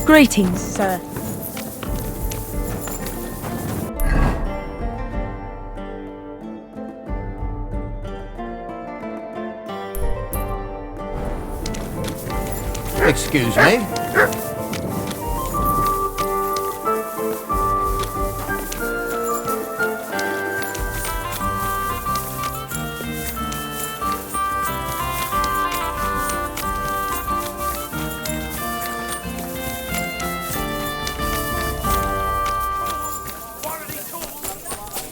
Greetings, sir. Excuse me.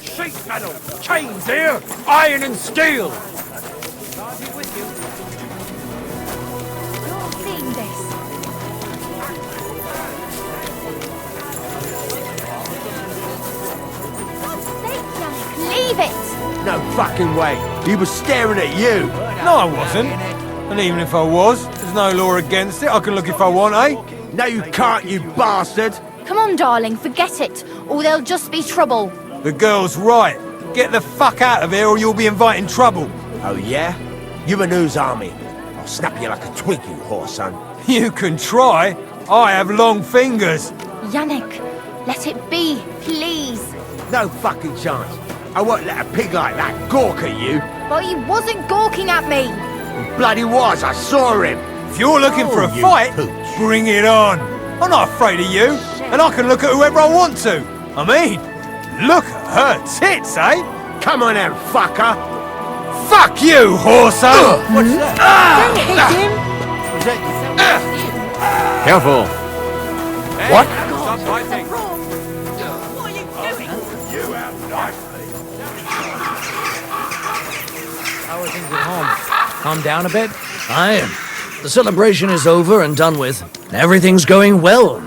Sheet metal, chains here, iron and steel. You're seeing this. God's sake, Yannick, leave it! No fucking way. He was staring at you. No, I wasn't. And even if I was, there's no law against it. I can look if I want, eh? No, you can't, you bastard. Come on, darling, forget it, or there'll just be trouble. The girl's right. Get the fuck out of here or you'll be inviting trouble. Oh, yeah? You and whose army? I'll snap you like a twig, you whore son. You can try. I have long fingers. Yannick, let it be, please. No fucking chance. I won't let a pig like that gawk at you. But he wasn't gawking at me. He bloody was, I saw him. If you're looking for a you fight, pooch. bring it on. I'm not afraid of you, and I can look at whoever I want to. I mean, look at her tits, eh? Come on then, fucker. Fuck you, horso! What's that? Don't hit him! Careful. What? What are you doing? You have nicely. How are things at home? Calm down a bit? Aye. The celebration is over and done with. Everything's going well.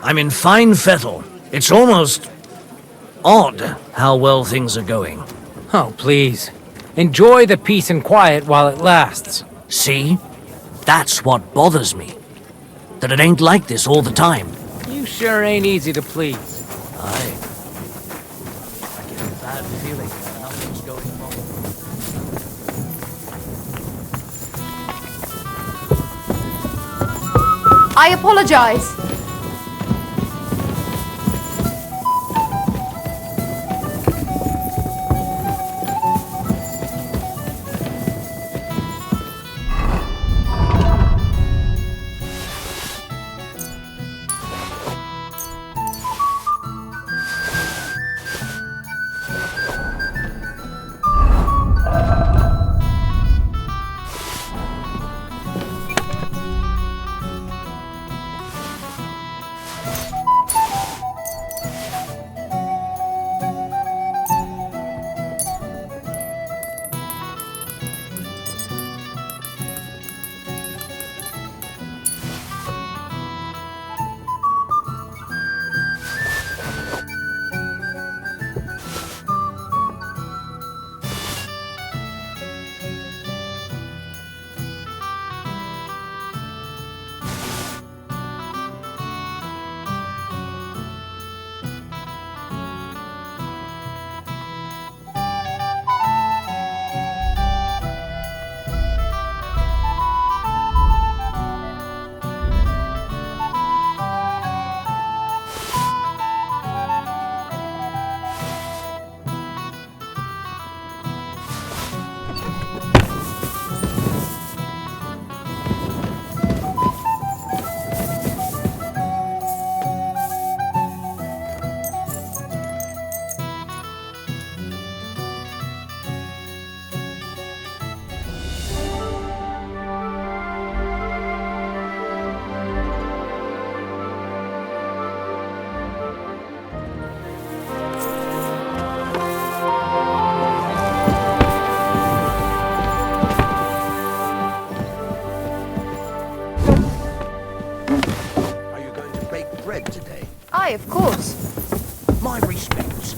I'm in fine fettle. It's almost odd how well things are going. Oh, please. Enjoy the peace and quiet while it lasts. See? That's what bothers me. That it ain't like this all the time. You sure ain't easy to please. Aye. I get a bad feeling that nothing's going wrong. I apologize. Aye, of course. My respects.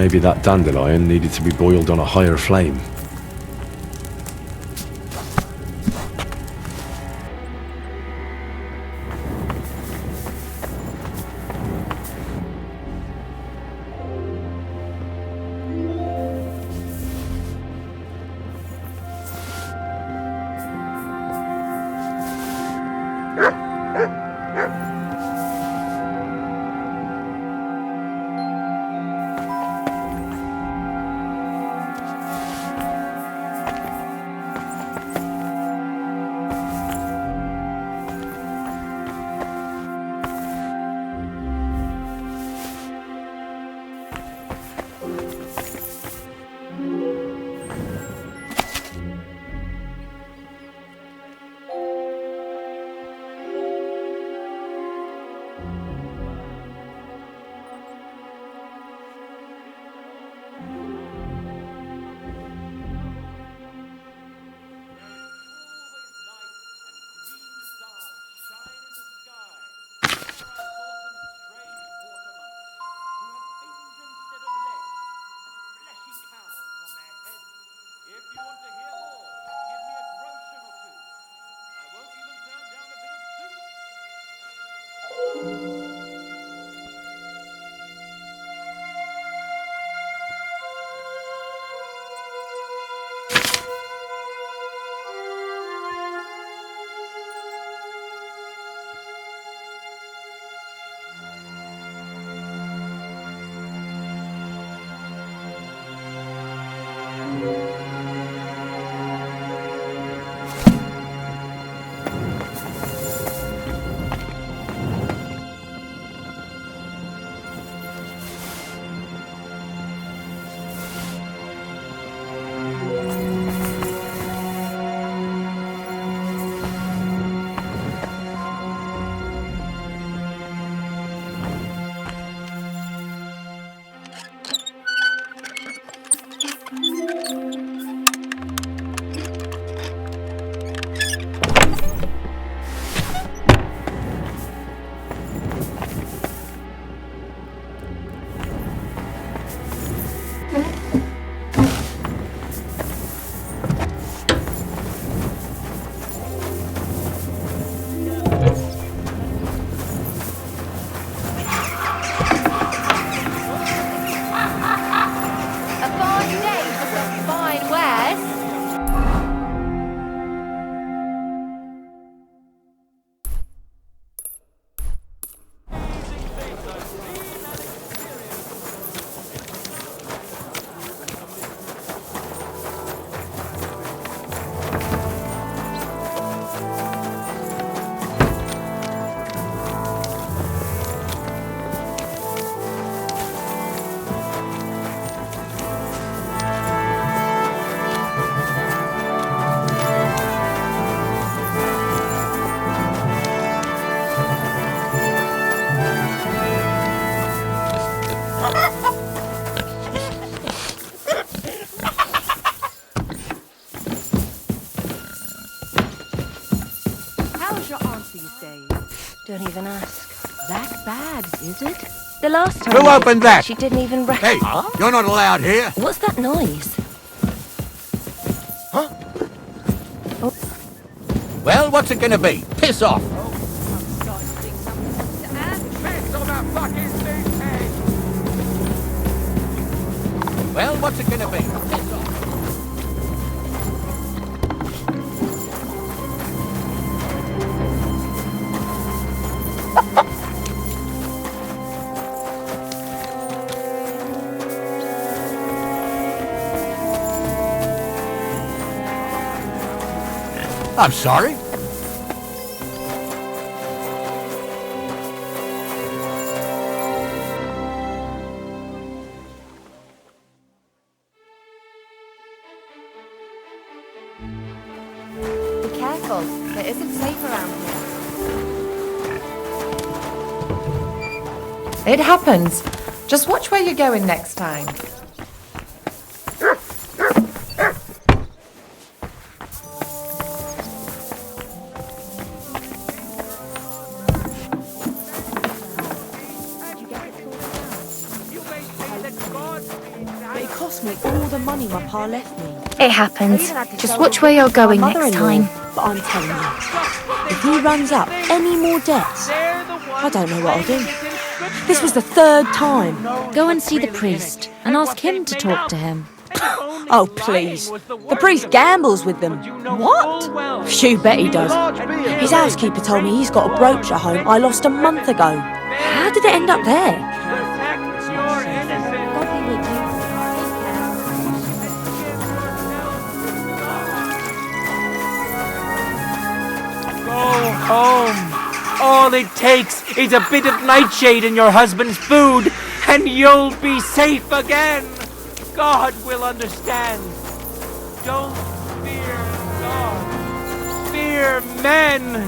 Maybe that dandelion needed to be boiled on a higher flame. fine day for some fine wares. How's your aunt these days? Don't even ask. That bad, is it? The last time Who I opened visited, that? she didn't even Hey, you're not allowed here. What's that noise? Well, what's it gonna be? Piss off. Well, what's it gonna be? Piss off. I'm sorry. Be careful. It isn't safe around here. It happens. Just watch where you're going next time. But it cost me all the money my pa left me. It happens. Just watch where you're going next time. But I'm telling you, if he runs up any more debts, I don't know what I'll do. This was the third time. Go and see the priest and ask him to talk to him. Oh, please. The priest gambles with them. What? You bet he does. His housekeeper told me he's got a brooch at home I lost a month ago. How did it end up there? God be with you. Go home. All it takes is a bit of nightshade in your husband's food, and you'll be safe again. God will understand. Don't fear God. Fear men.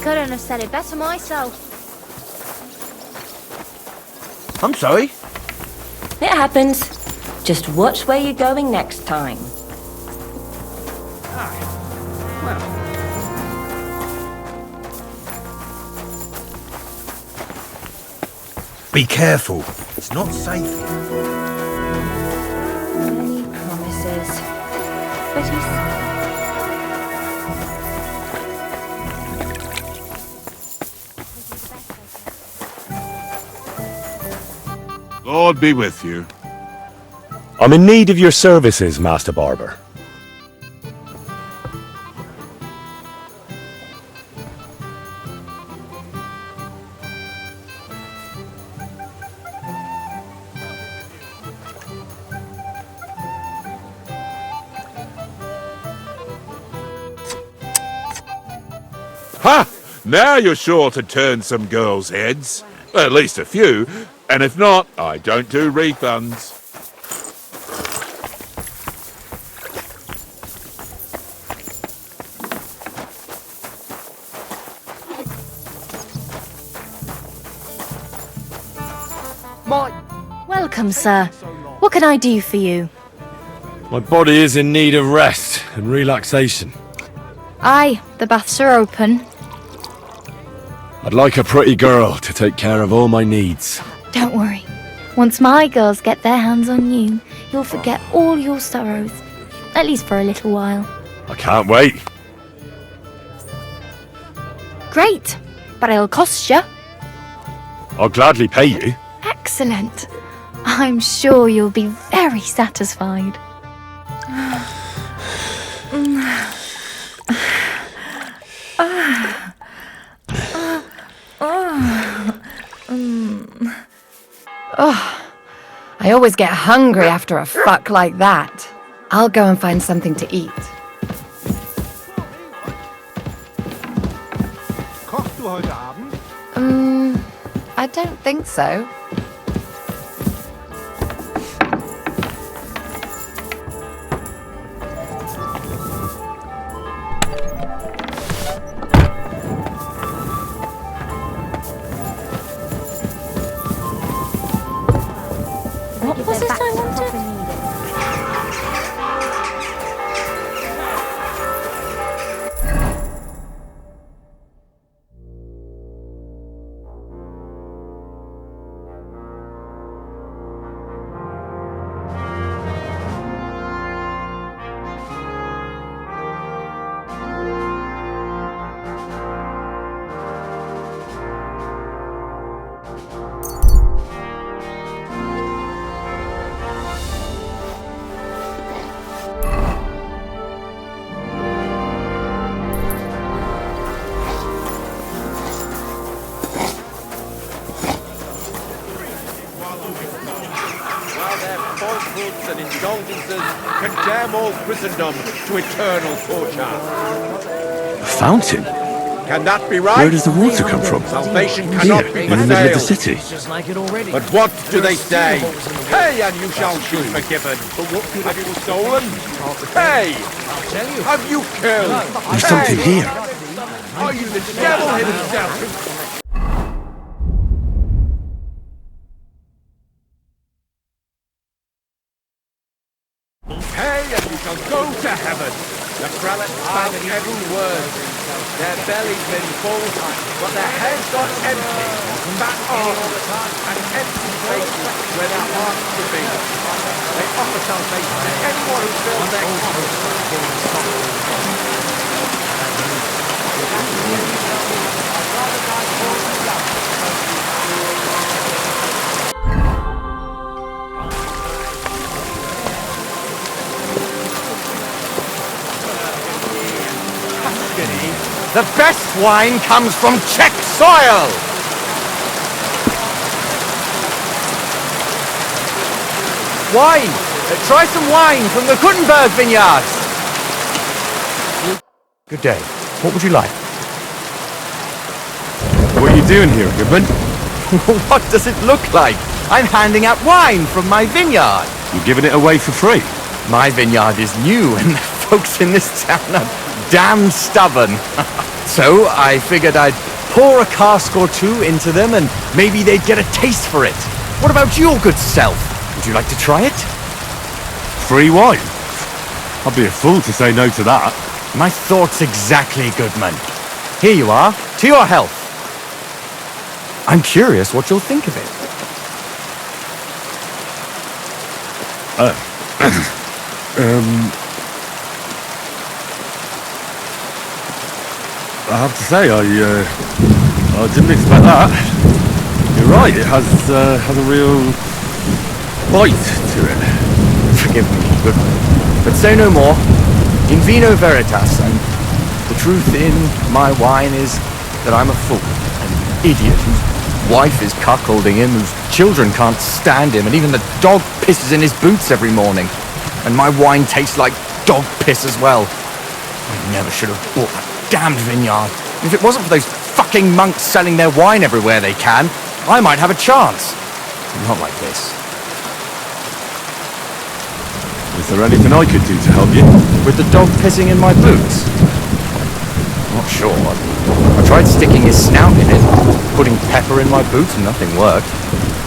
Couldn't have said it better myself. I'm sorry. It happens. Just watch where you're going next time. Be careful. It's not safe. Many promises. But he's... Lord be with you. I'm in need of your services, Master Barber. Ha! Now you're sure to turn some girls' heads. At least a few. And if not, I don't do refunds. Welcome, sir. What can I do for you? My body is in need of rest and relaxation. Aye, the baths are open. I'd like a pretty girl to take care of all my needs. Don't worry. Once my girls get their hands on you, you'll forget all your sorrows. At least for a little while. I can't wait. Great, but it'll cost you. I'll gladly pay you. Excellent. I'm sure you'll be very satisfied. Oh, I always get hungry after a fuck like that. I'll go and find something to eat. Kochst du heute Abend? I don't think so. What was it I wanted? Falsehoods and indulgences condemn all Christendom to eternal torture. A fountain? Can that be right? Where does the water come from? Salvation cannot be in the middle of the assailed. city. It's just like it already. But what do they say? Pay and you shall be forgiven. Have you stolen? Pay! Tell you. Have you killed? There's something here. Are you the devil himself? Pay and you shall go to heaven. The prelates spout every word. Their bellies been full, but their heads got empty. Fat arms and empty faces where their hearts should be. They offer salvation to anyone who fills their The best wine comes from Czech soil! Wine! Try some wine from the Kuttenberg vineyards! Good day. What would you like? What are you doing here, Goodman? What does it look like? I'm handing out wine from my vineyard. You're giving it away for free? My vineyard is new and the folks in this town are damn stubborn. So I figured I'd pour a cask or two into them and maybe they'd get a taste for it. What about your good self? Would you like to try it? Free wine? I'd be a fool to say no to that. My thoughts exactly, Goodman. Here you are, to your health. I'm curious what you'll think of it. I have to say, I didn't expect that. You're right, it has a real bite to it. Forgive me, Goodman, but say no more. In Vino Veritas, and the truth in my wine is that I'm a fool, an idiot whose wife is cuckolding him, whose children can't stand him, and even the dog pisses in his boots every morning. And my wine tastes like dog piss as well. I never should have bought that damned vineyard. If it wasn't for those fucking monks selling their wine everywhere they can, I might have a chance. Not like this. Is there anything I could do to help you? With the dog pissing in my boots? Not sure. I tried sticking his snout in it, putting pepper in my boots, and nothing worked.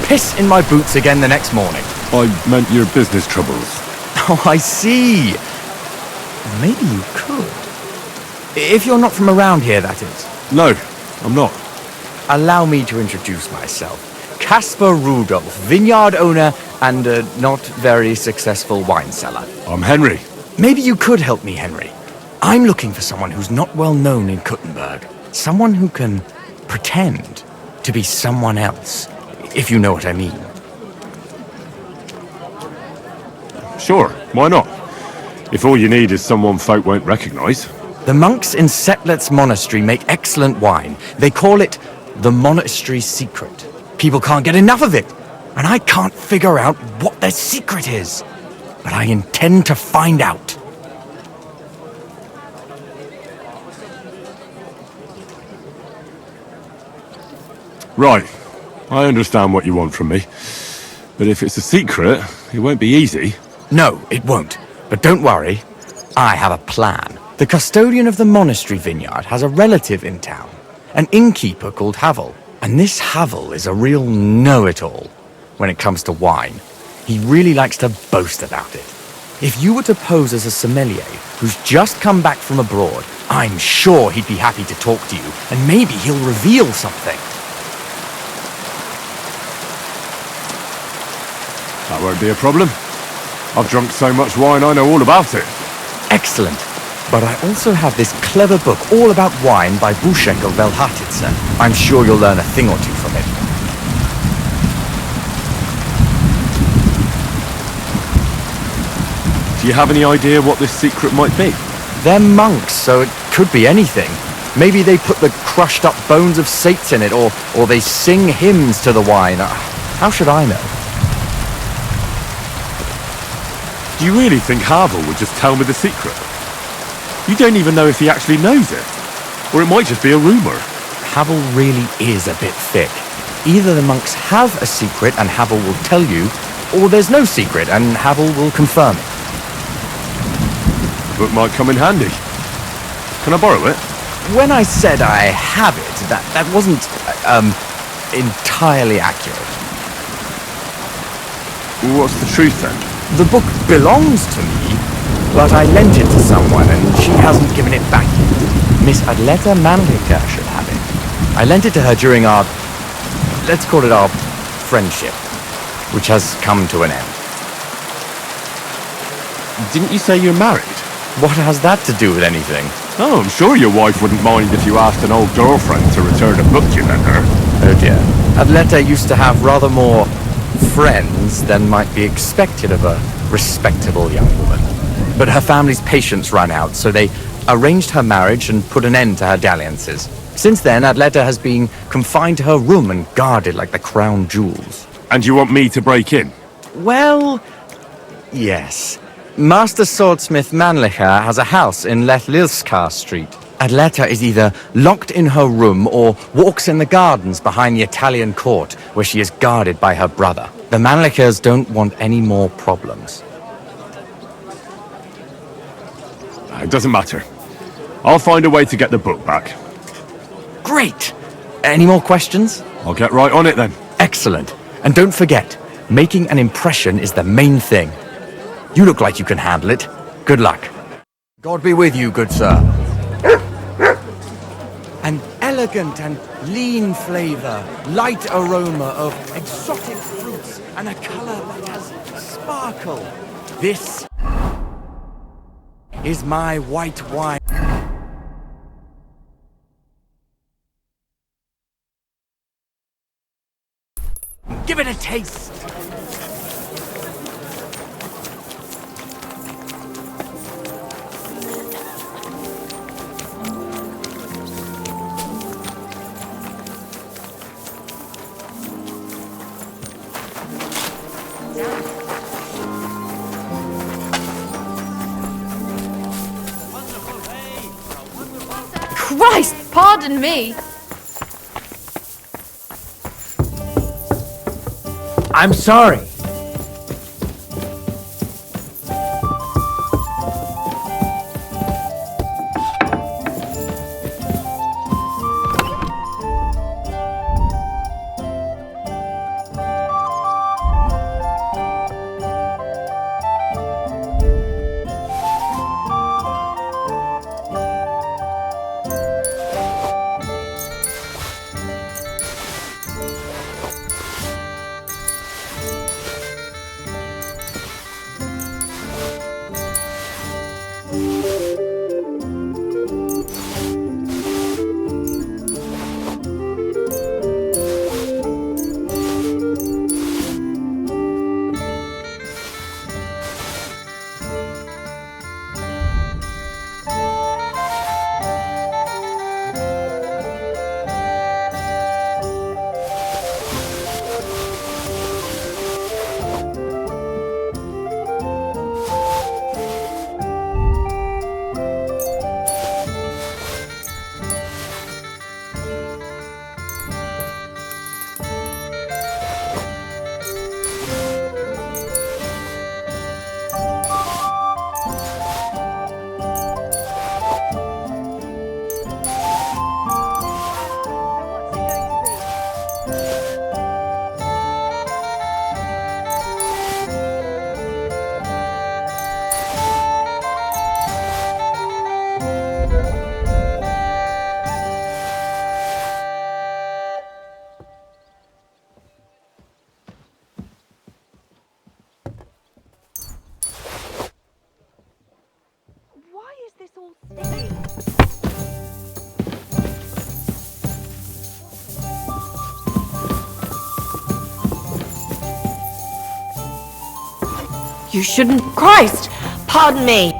Piss in my boots again the next morning. I meant your business troubles. Oh, I see. Maybe you could. If you're not from around here, that is. No, I'm not. Allow me to introduce myself. Caspar Rudolph, vineyard owner and a not very successful wine seller. I'm Henry. Maybe you could help me, Henry. I'm looking for someone who's not well known in Kuttenberg. Someone who can pretend to be someone else, if you know what I mean. Sure, why not? If all you need is someone folk won't recognise. The monks in Setlet's monastery make excellent wine. They call it the monastery secret. People can't get enough of it, and I can't figure out what their secret is. But I intend to find out. Right, I understand what you want from me. But if it's a secret, it won't be easy. No, it won't. But don't worry, I have a plan. The custodian of the monastery vineyard has a relative in town, an innkeeper called Havel. And this Havel is a real know-it-all when it comes to wine. He really likes to boast about it. If you were to pose as a sommelier who's just come back from abroad, I'm sure he'd be happy to talk to you, and maybe he'll reveal something. That won't be a problem. I've drunk so much wine I know all about it. Excellent. But I also have this clever book all about wine by Bushekel Velhatitsa. I'm sure you'll learn a thing or two from it. Do you have any idea what this secret might be? They're monks, so it could be anything. Maybe they put the crushed up bones of saints in it, or they sing hymns to the wine. How should I know? Do you really think Havel would just tell me the secret? You don't even know if he actually knows it. Or it might just be a rumour. Havel really is a bit thick. Either the monks have a secret and Havel will tell you, or there's no secret and Havel will confirm it. Book might come in handy. Can I borrow it? When I said I have it, that wasn't, entirely accurate. What's the truth then? The book belongs to me, but I lent it to someone and she hasn't given it back yet. Miss Adleta Manlika should have it. I lent it to her during our, let's call it our friendship, which has come to an end. Didn't you say you're married? What has that to do with anything? Oh, I'm sure your wife wouldn't mind if you asked an old girlfriend to return a book you lent her. Oh dear. Adleta used to have rather more friends than might be expected of a respectable young woman. But her family's patience ran out, so they arranged her marriage and put an end to her dalliances. Since then, Adleta has been confined to her room and guarded like the crown jewels. And you want me to break in? Well, yes. Master Swordsmith Manlicha has a house in Lethlilskar Street. Adleta is either locked in her room or walks in the gardens behind the Italian court, where she is guarded by her brother. The Manlichas don't want any more problems. It doesn't matter. I'll find a way to get the book back. Great! Any more questions? I'll get right on it then. Excellent. And don't forget, making an impression is the main thing. You look like you can handle it. Good luck. God be with you, good sir. An elegant and lean flavor, light aroma of exotic fruits, and a color that has sparkle. This is my white wine. Give it a taste. Christ, pardon me. I'm sorry. You shouldn't... Christ! Pardon me!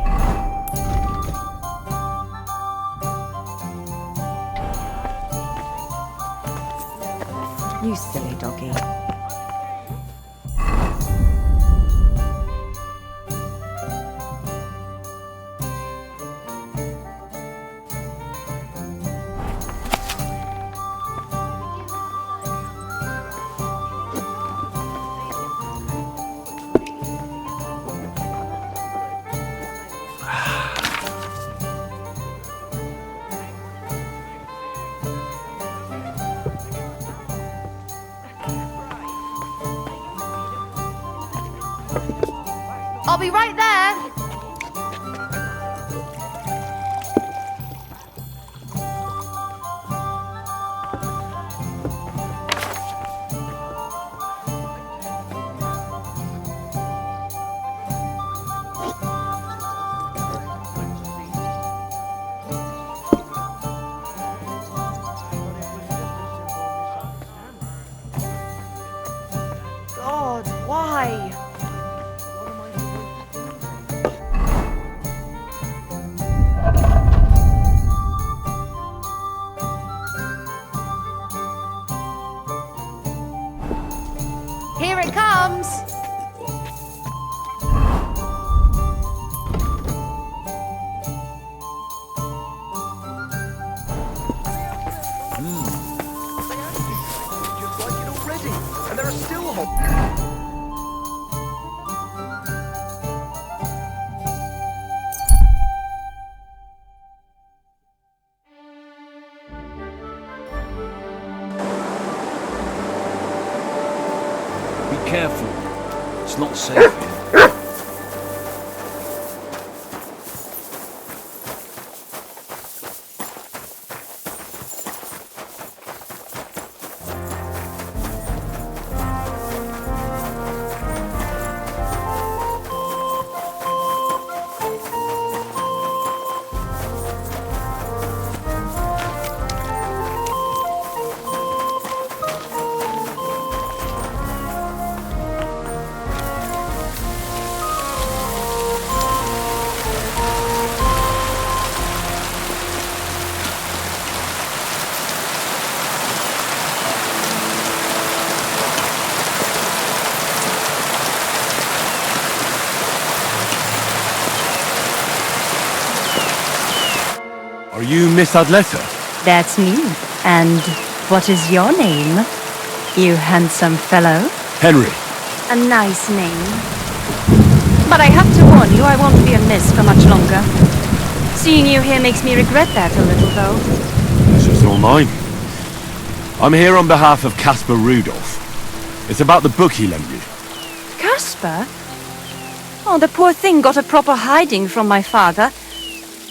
You silly doggy. I'll be right there. God, why? Here it comes. Just like it already, and there are still hope. Be careful. It's not safe here. Are you Miss Adletta? That's me. And what is your name, you handsome fellow? Henry. A nice name. But I have to warn you, I won't be a miss for much longer. Seeing you here makes me regret that a little, though. Pleasure's all mine. I'm here on behalf of Caspar Rudolph. It's about the book he lent you. Caspar? Oh, the poor thing got a proper hiding from my father.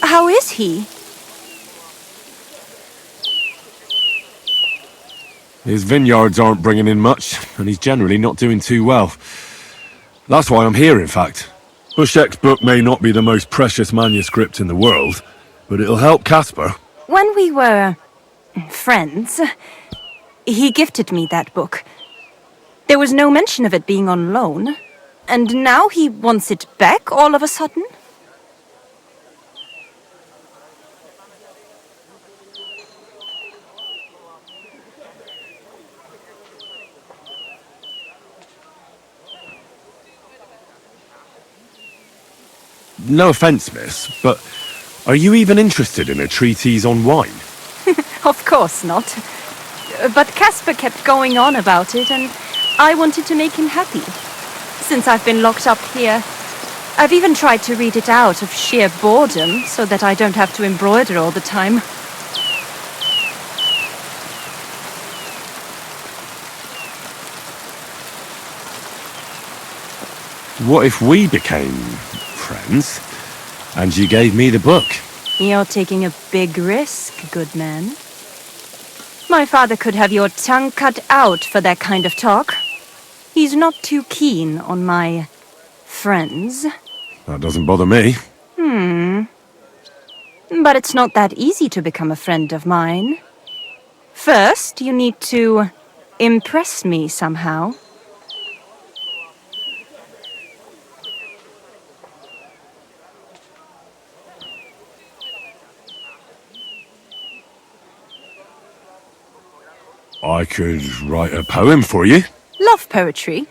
How is he? His vineyards aren't bringing in much, and he's generally not doing too well. That's why I'm here, in fact. Bushek's book may not be the most precious manuscript in the world, but it'll help Caspar. When we were friends, he gifted me that book. There was no mention of it being on loan. And now he wants it back all of a sudden? No offence, miss, but are you even interested in a treatise on wine? Of course not. But Caspar kept going on about it, and I wanted to make him happy. Since I've been locked up here, I've even tried to read it out of sheer boredom, so that I don't have to embroider all the time. What if we became friends, and you gave me the book? You're taking a big risk, good man. My father could have your tongue cut out for that kind of talk. He's not too keen on my friends. That doesn't bother me. But it's not that easy to become a friend of mine. First, you need to impress me somehow. I could write a poem for you. Love poetry.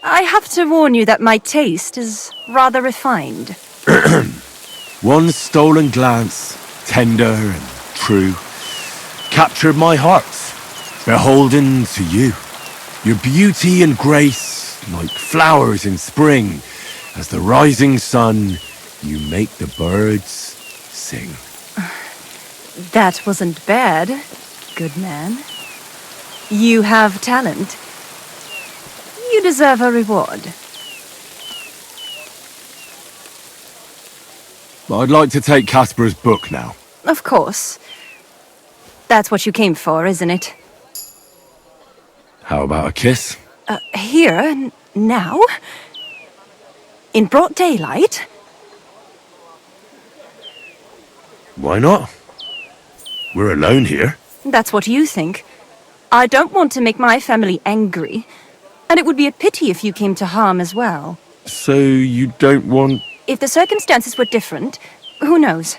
I have to warn you that my taste is rather refined. One stolen glance, tender and true, captured my heart, beholden to you. Your beauty and grace, like flowers in spring, as the rising sun, you make the birds sing. That wasn't bad, good man. You have talent. You deserve a reward. I'd like to take Casper's book now. Of course. That's what you came for, isn't it? How about a kiss? Here? Now? In broad daylight? Why not? We're alone here. That's what you think. I don't want to make my family angry. And it would be a pity if you came to harm as well. So you don't want... If the circumstances were different, who knows?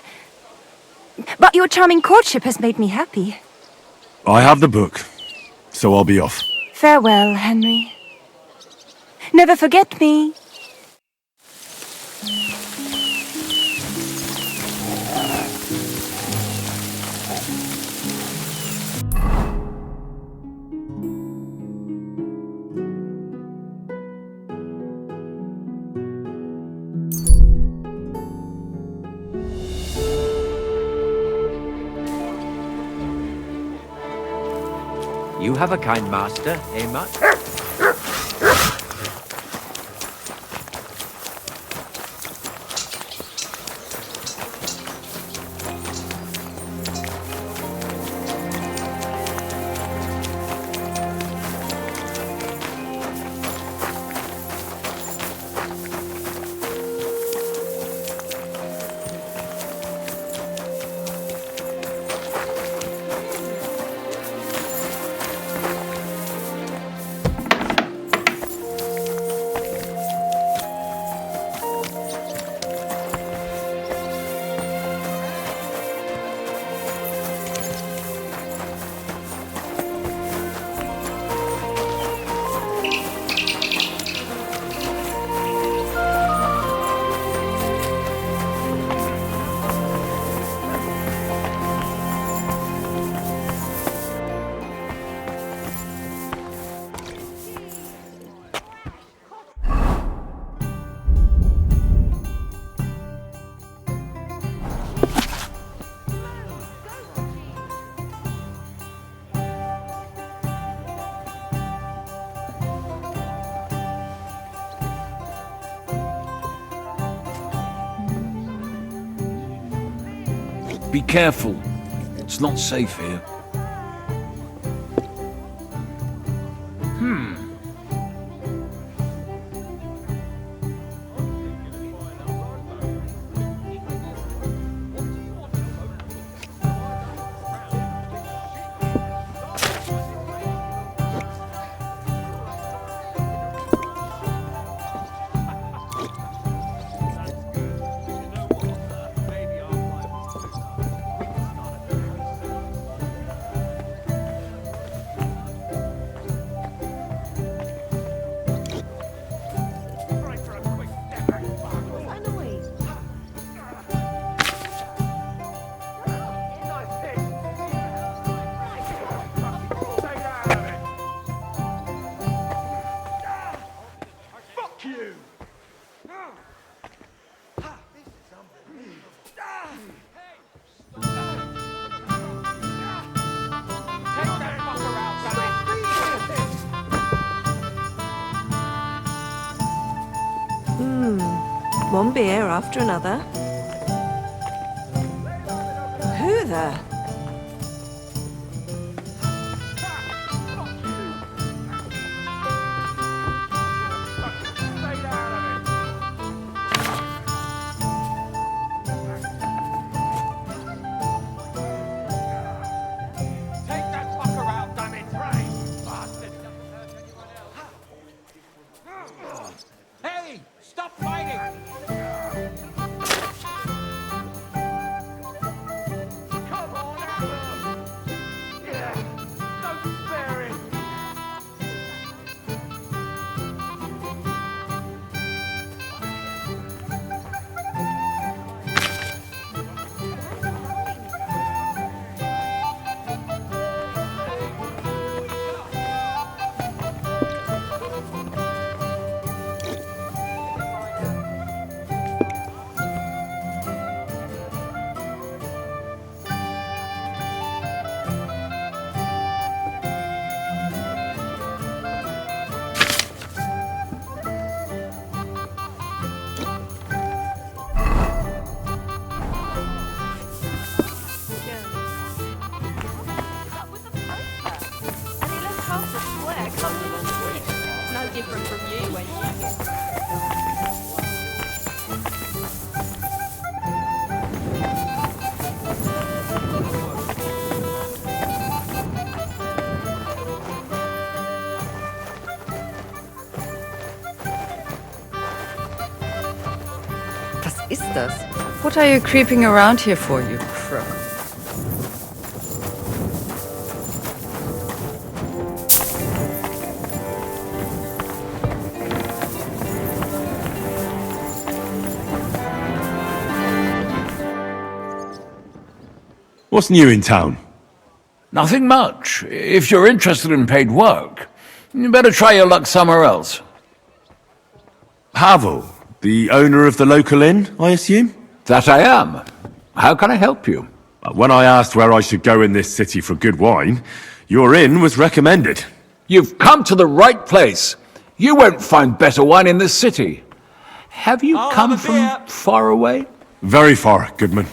But your charming courtship has made me happy. I have the book, so I'll be off. Farewell, Henry. Never forget me. You have a kind master, eh, Mutt? Be careful. It's not safe here. One beer after another. Who the? Veritas. What are you creeping around here for, you crook? What's new in town? Nothing much. If you're interested in paid work, you better try your luck somewhere else. Havel, the owner of the local inn, I assume? That I am. How can I help you? When I asked where I should go in this city for good wine, your inn was recommended. You've come to the right place. You won't find better wine in this city. Have you come from far away? Very far, Goodman.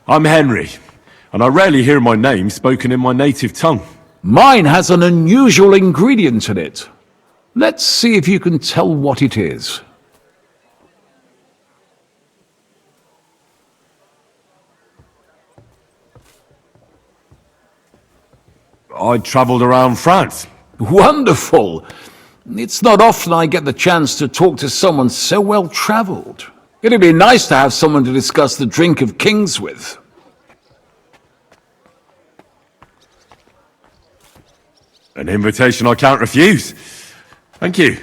I'm Henry, and I rarely hear my name spoken in my native tongue. Mine has an unusual ingredient in it. Let's see if you can tell what it is. I travelled around France. Wonderful! It's not often I get the chance to talk to someone so well-travelled. It'd be nice to have someone to discuss the drink of kings with. An invitation I can't refuse. Thank you.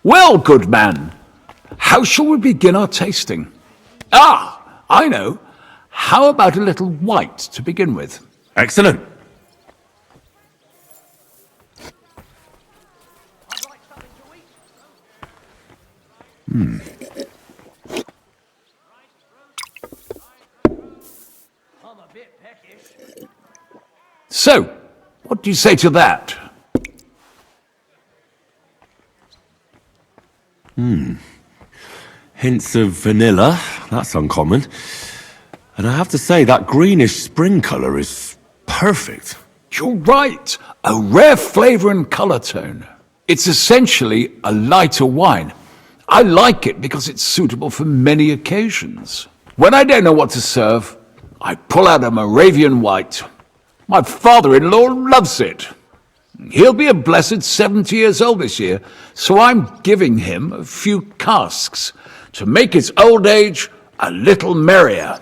Well, good man, how shall we begin our tasting? Ah, I know. How about a little white to begin with? Excellent. So, what do you say to that? Hints of vanilla. That's uncommon. And I have to say, that greenish spring colour is perfect. You're right. A rare flavour and colour tone. It's essentially a lighter wine. I like it because it's suitable for many occasions. When I don't know what to serve, I pull out a Moravian white. My father-in-law loves it. He'll be a blessed 70 years old this year, so I'm giving him a few casks to make his old age a little merrier.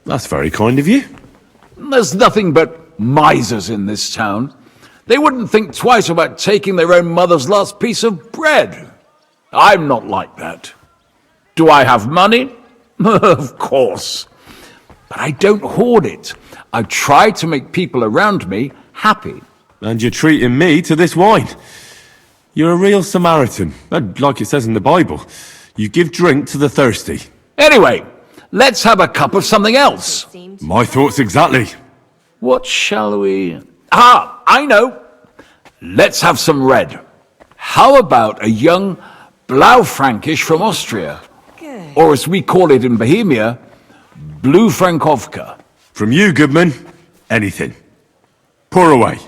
That's very kind of you. There's nothing but misers in this town. They wouldn't think twice about taking their own mother's last piece of bread. I'm not like that. Do I have money? Of course. But I don't hoard it. I try to make people around me happy. And you're treating me to this wine. You're a real Samaritan. And like it says in the Bible, you give drink to the thirsty. Anyway, let's have a cup of something else. My thoughts exactly. What shall we... Ah, I know. Let's have some red. How about a young Blaufränkisch from Austria? Good. Or as we call it in Bohemia, Blue Frankovka. From you, Goodman, anything. Pour away.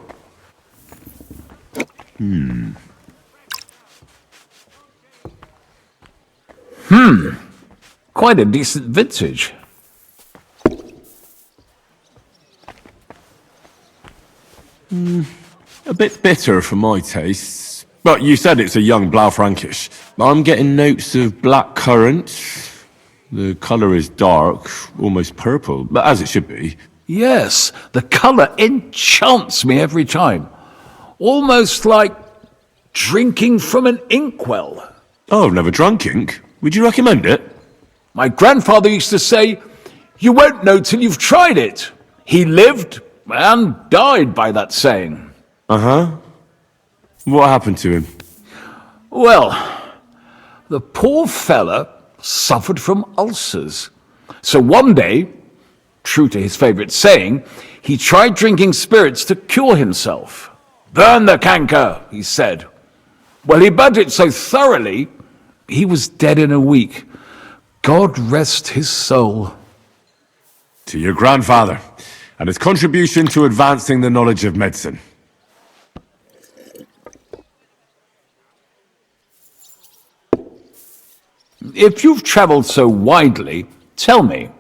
Quite a decent vintage. A bit bitter for my tastes. But you said it's a young Blaufränkisch. I'm getting notes of black currant. The colour is dark, almost purple, but as it should be. Yes, the colour enchants me every time. Almost like drinking from an inkwell. Oh, I've never drunk ink. Would you recommend it? My grandfather used to say, "You won't know till you've tried it." He lived and died by that saying. Uh-huh. What happened to him? Well, the poor fella suffered from ulcers. So one day, true to his favourite saying, he tried drinking spirits to cure himself. "Burn the canker," he said. Well, he burnt it so thoroughly, he was dead in a week. God rest his soul. To your grandfather, and his contribution to advancing the knowledge of medicine. If you've travelled so widely, tell me,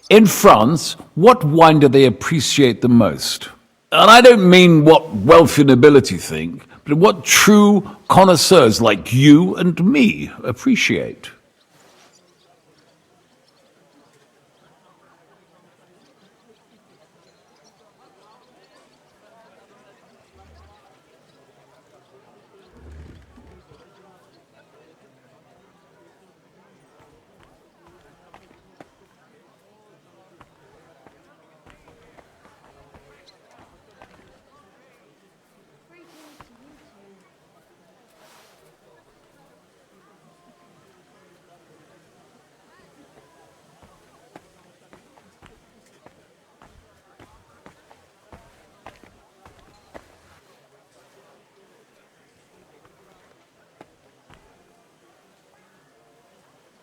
in France, what wine do they appreciate the most? And I don't mean what wealthy nobility think, but what true connoisseurs like you and me appreciate.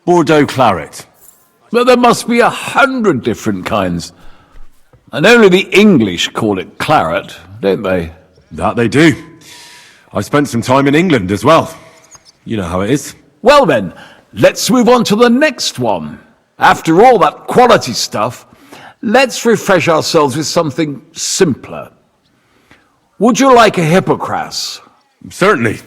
Bordeaux claret. But there must be 100 different kinds. And only the English call it claret, don't they? That they do. I spent some time in England as well. You know how it is. Well then, let's move on to the next one. After all that quality stuff, let's refresh ourselves with something simpler. Would you like a hippocras? Certainly.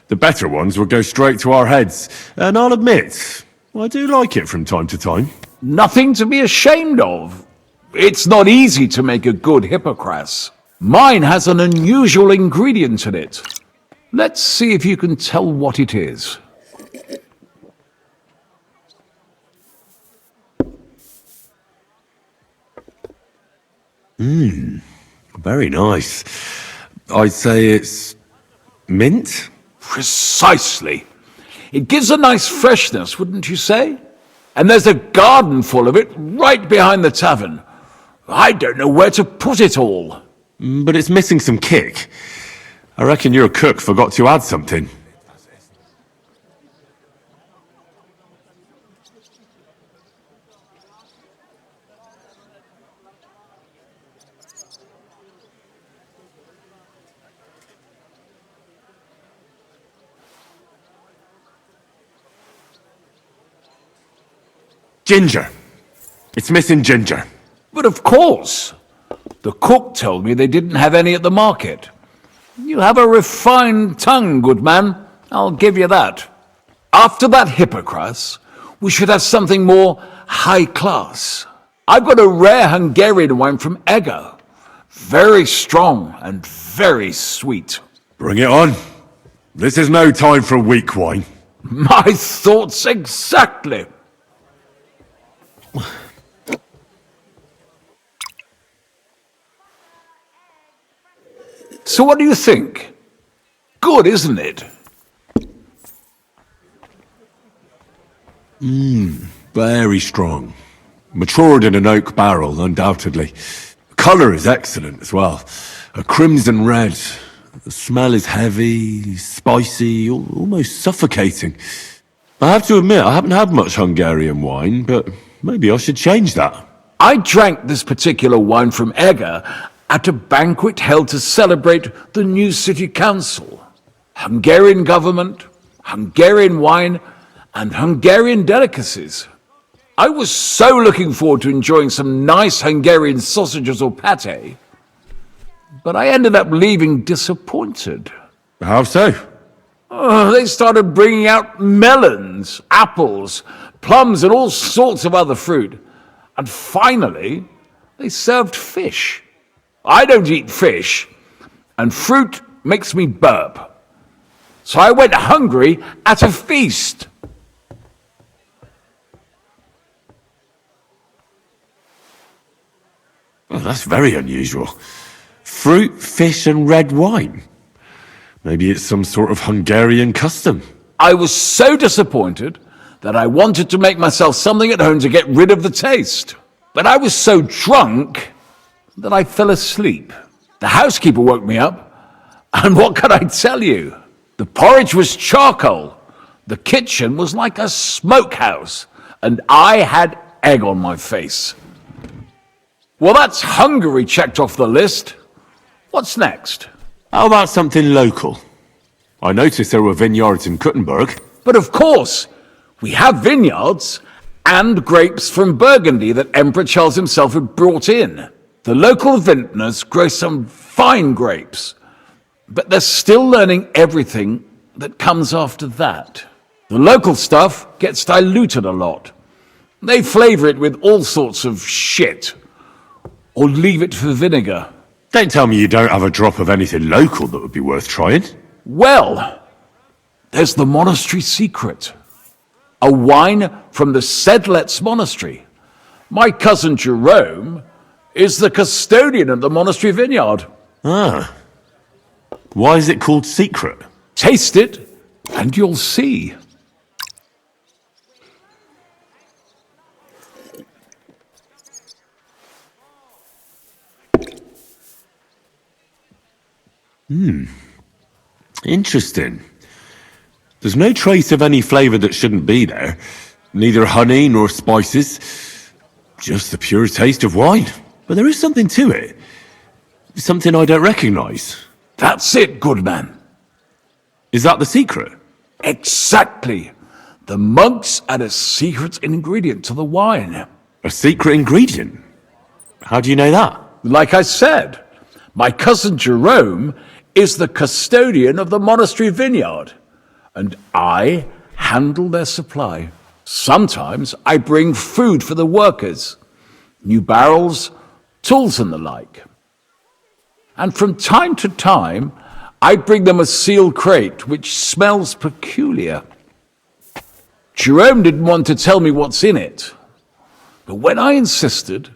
The better ones will go straight to our heads. And I'll admit, I do like it from time to time. Nothing to be ashamed of. It's not easy to make a good hippocras. Mine has an unusual ingredient in it. Let's see if you can tell what it is. Very nice. I'd say it's mint? Precisely. It gives a nice freshness, wouldn't you say? And there's a garden full of it right behind the tavern. I don't know where to put it all. But it's missing some kick. I reckon your cook forgot to add something. Ginger. It's missing ginger. But of course. The cook told me they didn't have any at the market. You have a refined tongue, good man. I'll give you that. After that hippocras, we should have something more high class. I've got a rare Hungarian wine from Eger. Very strong and very sweet. Bring it on. This is no time for weak wine. My thoughts exactly. So what do you think? Good, isn't it? Very strong. Matured in an oak barrel, undoubtedly. Colour is excellent as well. A crimson red. The smell is heavy, spicy, almost suffocating. I have to admit, I haven't had much Hungarian wine, but maybe I should change that. I drank this particular wine from Eger at a banquet held to celebrate the new city council. Hungarian government, Hungarian wine, and Hungarian delicacies. I was so looking forward to enjoying some nice Hungarian sausages or pate, but I ended up leaving disappointed. How so? They started bringing out melons, apples, plums, and all sorts of other fruit. And finally, they served fish. I don't eat fish, and fruit makes me burp. So I went hungry at a feast. Oh, that's very unusual. Fruit, fish, and red wine. Maybe it's some sort of Hungarian custom. I was so disappointed that I wanted to make myself something at home to get rid of the taste. But I was so drunk that I fell asleep. The housekeeper woke me up, and what can I tell you? The porridge was charcoal, the kitchen was like a smokehouse, and I had egg on my face. Well, that's Hungary checked off the list. What's next? How about something local? I noticed there were vineyards in Kuttenberg. But of course, we have vineyards and grapes from Burgundy that Emperor Charles himself had brought in. The local vintners grow some fine grapes, but they're still learning everything that comes after that. The local stuff gets diluted a lot. They flavour it with all sorts of shit, or leave it for vinegar. Don't tell me you don't have a drop of anything local that would be worth trying. Well, there's the monastery secret. A wine from the Sedlets Monastery. My cousin Jerome is the custodian of the monastery vineyard. Ah. Why is it called secret? Taste it, and you'll see. Interesting. There's no trace of any flavour that shouldn't be there. Neither honey nor spices. Just the pure taste of wine. But there is something to it. Something I don't recognise. That's it, good man. Is that the secret? Exactly. The monks add a secret ingredient to the wine. A secret ingredient? How do you know that? Like I said, my cousin Jerome is the custodian of the monastery vineyard, and I handle their supply. Sometimes I bring food for the workers, new barrels, tools and the like. And from time to time, I bring them a sealed crate which smells peculiar. Jerome didn't want to tell me what's in it, but when I insisted,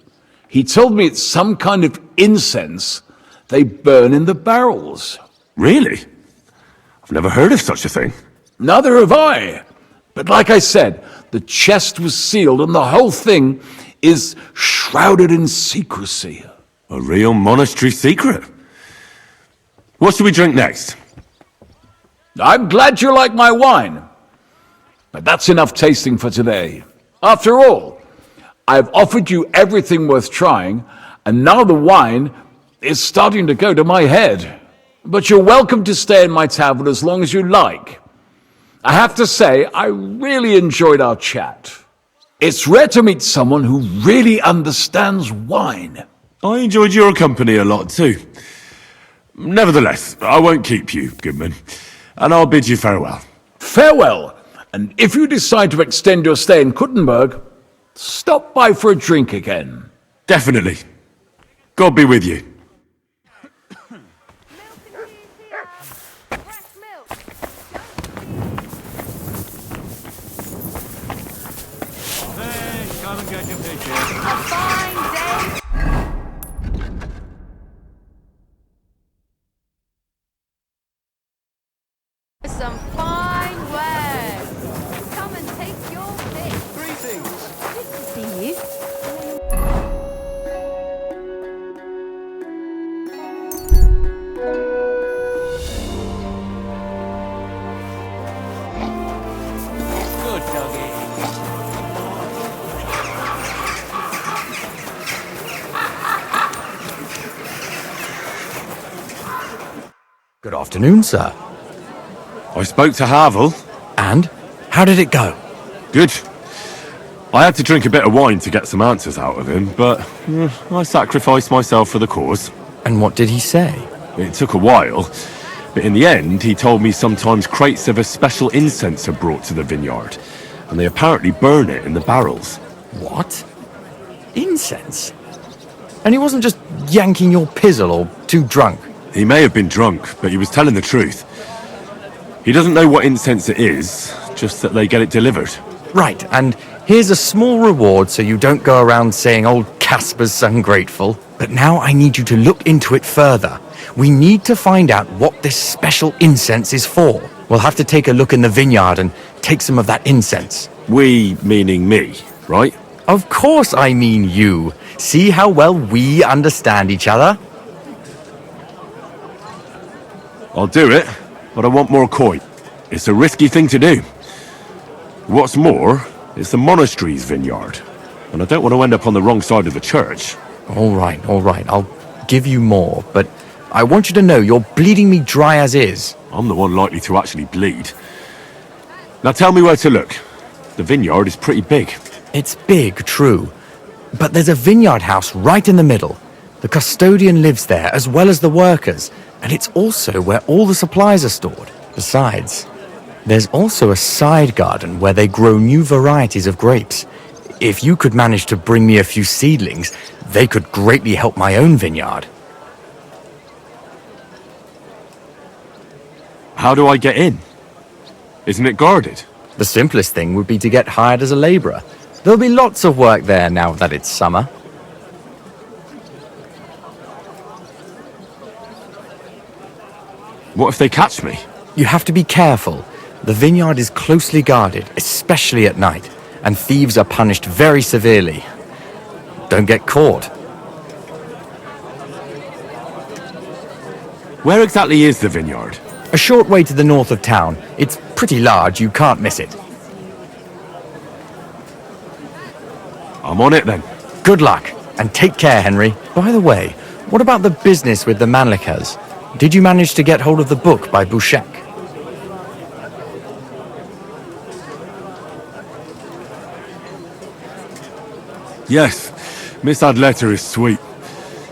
he told me it's some kind of incense they burn in the barrels. Really? I've never heard of such a thing. Neither have I. But like I said, the chest was sealed and the whole thing is shrouded in secrecy. A real monastery secret. What should we drink next? I'm glad you like my wine. But that's enough tasting for today. After all, I've offered you everything worth trying, and now the wine is starting to go to my head. But you're welcome to stay in my tavern as long as you like. I have to say, I really enjoyed our chat. It's rare to meet someone who really understands wine. I enjoyed your company a lot too. Nevertheless, I won't keep you, Goodman, and I'll bid you farewell. Farewell, and if you decide to extend your stay in Kuttenberg, stop by for a drink again. Definitely. God be with you. Some fine wares. Come and take your pick. Greetings. Good to see you. Good doggy. Good afternoon, sir. I spoke to Havel. And? How did it go? Good. I had to drink a bit of wine to get some answers out of him, but I sacrificed myself for the cause. And what did he say? It took a while, but in the end, he told me sometimes crates of a special incense are brought to the vineyard, and they apparently burn it in the barrels. What? Incense? And he wasn't just yanking your pizzle or too drunk? He may have been drunk, but he was telling the truth. He doesn't know what incense it is, just that they get it delivered. Right, and here's a small reward so you don't go around saying old Casper's ungrateful. But now I need you to look into it further. We need to find out what this special incense is for. We'll have to take a look in the vineyard and take some of that incense. We, meaning me, right? Of course I mean you. See how well we understand each other? I'll do it, but I want more coin. It's a risky thing to do. What's more, it's the monastery's vineyard, and I don't want to end up on the wrong side of the church. All right, I'll give you more, but I want you to know you're bleeding me dry as is. I'm the one likely to actually bleed. Now tell me where to look. The vineyard is pretty big. It's big, true, but there's a vineyard house right in the middle. The custodian lives there as well as the workers, and it's also where all the supplies are stored. Besides, there's also a side garden where they grow new varieties of grapes. If you could manage to bring me a few seedlings, they could greatly help my own vineyard. How do I get in? Isn't it guarded? The simplest thing would be to get hired as a labourer. There'll be lots of work there now that it's summer. What if they catch me? You have to be careful. The vineyard is closely guarded, especially at night, and thieves are punished very severely. Don't get caught. Where exactly is the vineyard? A short way to the north of town. It's pretty large, you can't miss it. I'm on it then. Good luck, and take care, Henry. By the way, what about the business with the Manlikas? Did you manage to get hold of the book by Bouchek? Yes, Miss Adletter is sweet.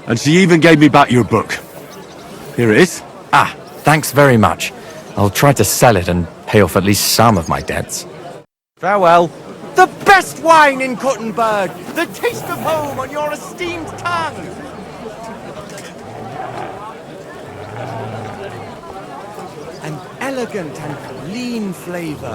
And she even gave me back your book. Here it is. Ah, thanks very much. I'll try to sell it and pay off at least some of my debts. Farewell. The best wine in Kuttenberg! The taste of home on your esteemed tongue! An elegant and clean flavour.